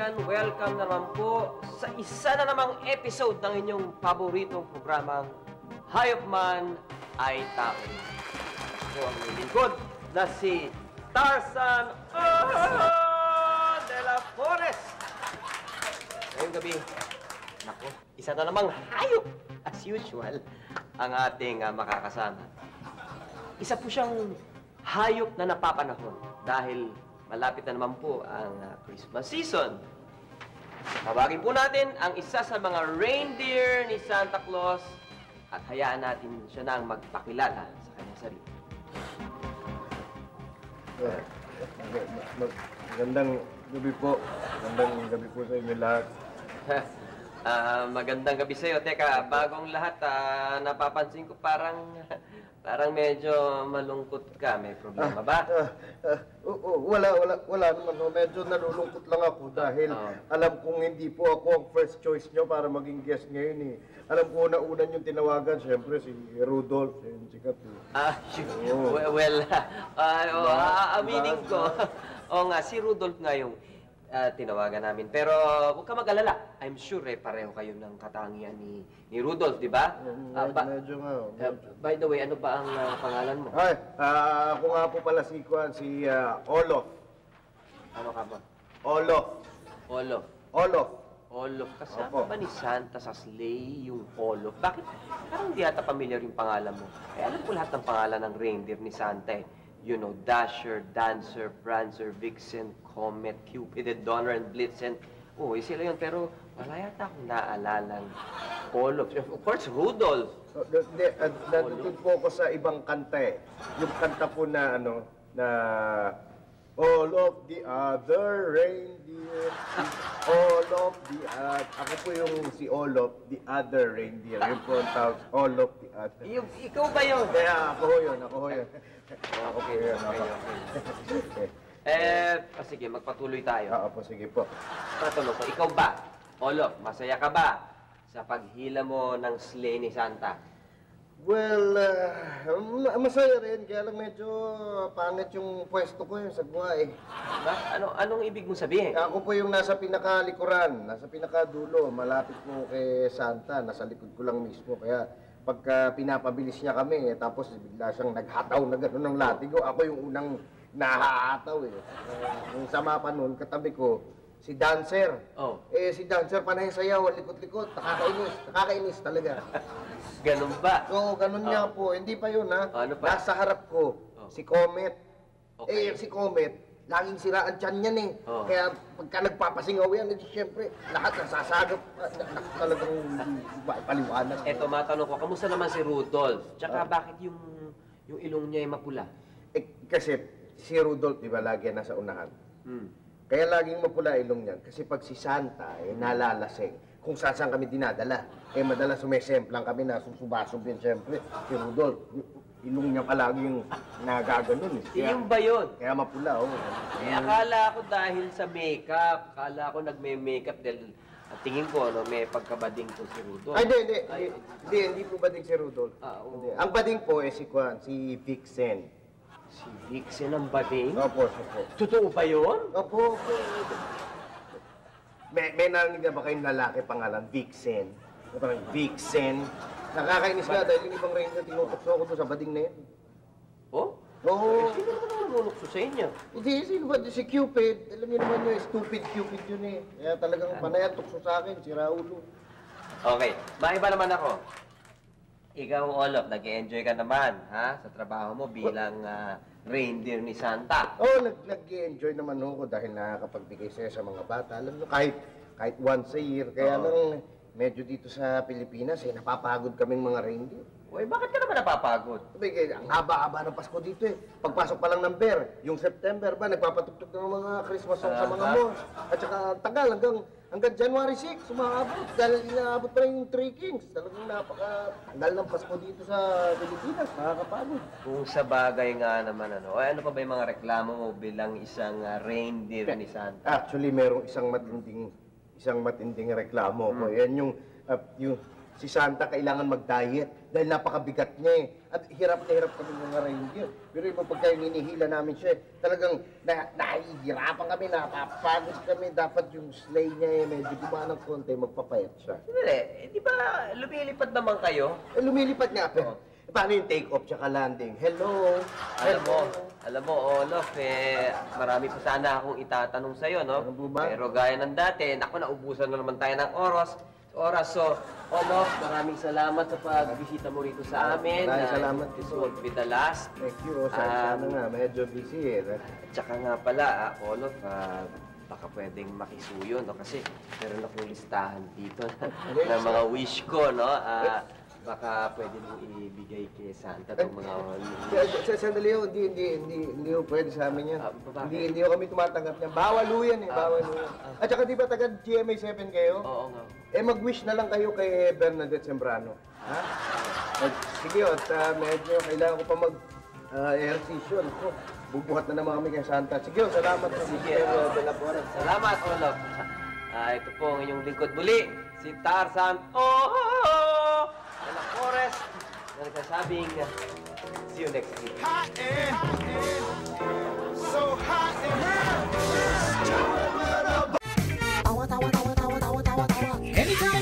kaibigan, welcome naman po sa isa na namang episode ng inyong paboritong programang Hayop Man ay Tao. Ako ang lingkod na si Tarzan de la Forest. Ngayong gabi, naku, isa na namang hayop, as usual, ang ating makakasama. Isa po siyang hayop na napapanahon dahil malapit na naman po ang Christmas season. Tawagin po natin ang isa sa mga reindeer ni Santa Claus at hayaan natin siya na ang magpakilala sa kanyang sarili. Magandang gabi po. Magandang gabi po sa inyo lahat. Magandang gabi sa'yo. Teka, bagong lahat, napapansin ko parang medyo malungkot ka. May problema ba? Wala naman. Medyo nalulungkot lang ako dahil alam kong hindi po ako ang first choice nyo para maging guest ngayon eh. Alam ko una yung tinawagan, siyempre si Rudolph, yung sikat eh. Aminin ko. Oo nga, si Rudolph nga yung tinawagan namin. Pero huwag ka mag-alala. I'm sure pareho kayo ng katangian ni Rudolph, di ba? Medyo nga. By the way, ano ba ang pangalan mo? Ay, ako nga po pala si Olof. Ano ka ba? Olof. Olof. Kasama ba ni Santa sa sleigh yung Olof? Bakit? Parang hindi ata familiar yung pangalan mo. Alam ko lahat ng pangalan ng reindeer ni Santa eh. You know, Dasher, Dancer, Prancer, Vixen, Comet, Cupid, Donner, and Blitzen. Sila yun. Pero wala yata akong naalalang Olof. Of course, Rudolph. Nandun po ako sa ibang kanta eh. Yung kanta po na all of the other reindeer, all of the other. Ako po yung si all of the other reindeer. Yung po ang tawag, all of the other. Ikaw ba yun? Kaya ako yun. Okay. Sige, magpatuloy tayo. Po, sige po. Tatanong ko, ikaw ba, Olof, masaya ka ba sa paghila mo ng sleigh ni Santa? Well, masaya rin. Kaya lang medyo pangit yung pwesto ko yung sagwa eh. Ba? Anong ibig mong sabihin? Ako po yung nasa pinakalikuran, nasa pinakadulo, malapit mo kay Santa, nasa likod ko lang mismo. Kaya pagka pinapabilis niya kami, tapos bigla siyang naghataw na gano'n ng latigo, ako yung unang nahahataw eh. Yung sama pa nun, katabi ko, si Dancer. Si Dancer, panay sayaw, likot-likot, nakakainis talaga. Ganun ba? Oo, ganun niya po. Hindi pa yun, ha? Ano pa? Nasa harap ko, si Comet. Okay. Si Comet, laging siraan tiyan yan eh. Kaya pagka nagpapasingaw yan, siyempre, lahat nasasagap. Talagang paliwanag. Eto, matanong ko, kamusta naman si Rudolph? Tsaka bakit yung ilong niya ay mapula? Kasi si Rudolph, di ba, lagi nasa unahan. Kaya laging mapula ilong niyan. Kasi pag si Santa ay nalalasing, kung saan kami dinadala, madalas sumesemplang kami na susubasog din, siyempre. Si Rudolph, ilong niya palaging nagaganon eh. Yung ba yun? Kaya mapula, Akala ko dahil sa makeup. Akala ko nagme-makeup dahil tingin ko, may pagkabading to si Rudolph. Hindi po bading si Rudolph. Ang bading po si Vixen. Si Vixen ang bading? Opo. Totoo ba yun? Opo. May narinig na ba kayong lalaki pangalan? Vixen. Parang Vixen. Nakakainis nga dahil yung ibang reindeer tinutokso ko doon sa bading na yan. Oo. Sino naman nanunukso sa inyo? Hindi, sino ba? Si Cupid. Alam niyo naman yun, stupid Cupid yun eh. Kaya talagang panayat tukso sa akin, si Raulo. Okay, maiba naman ako. Ikaw, Olof, nag-enjoy ka naman, ha? Sa trabaho mo bilang reindeer ni Santa. Nag-enjoy naman ako dahil nakakapagbigay sa'yo sa mga bata. Alam mo, kahit once a year. Kaya lang, medyo dito sa Pilipinas, napapagod kaming mga reindeer. Bakit ka naman napapagod? Ang haba-haba ng Pasko dito eh. Pagpasok pa lang ng bear, yung September ba, nagpapatugtog ng mga Christmas song sa mga malls. At saka tagal hanggang January 6, sumaabot. Dahil inaabot pa rin yung Three Kings. Talagang napaka-tagal ng Pasko dito sa Pilipinas. Nakakapagod. Kung sa bagay nga naman, ano pa ba yung mga reklamo mo bilang isang reindeer ni Santa? Actually, merong isang matinding reklamo ko. Yan si Santa kailangan mag-diet dahil napakabigat niya eh. At hirap na hirap kami mga reindeer. Pero yung pagka hinihila namin siya, talagang nahihirapan kami, napapagod kami. Dapat yung sleigh niya eh, medyo gumanang konti, magpapayat siya. Sandali, di ba lumilipad naman kayo? Eh, lumilipad nga pa. Paano yung take-off tsaka landing? Hello? Alam mo, Olof, marami pa sana akong itatanong sa'yo, no? Ano po ba? Pero gaya ng dati, naku, naubusan na naman tayo ng oras. So, Olof, maraming salamat sa pagbisita mo rito sa amin. Maraming salamat This po. won't be the last. Thank you. Sana nga, medyo busy eh. Tsaka nga pala, Olof, baka pwedeng makisuyo, no? Kasi meron akong listahan dito ng mga wish ko, no? Baka pwede mo ibigay kay Santa itong mga... Sandali yun, hindi ho pwede sa amin yan. Bakit? Hindi ho kami tumatanggap niyan. Bawal ho yan eh, bawal ho yan. At saka di ba taga GMA7 kayo? Oo nga. Eh mag-wish na lang kayo kay Bernadette Sembrano. Ha? Sige, at medyo kailangan ko pa mag-ehersisyon. Bubuhat na naman kami kay Santa. Sige, salamat. Sige, salamat, Olof. Ito po ang inyong lingkod muli, si Tarzan de la Forest, na nagsasabing, see you next week. Hot and so hot and Anytime.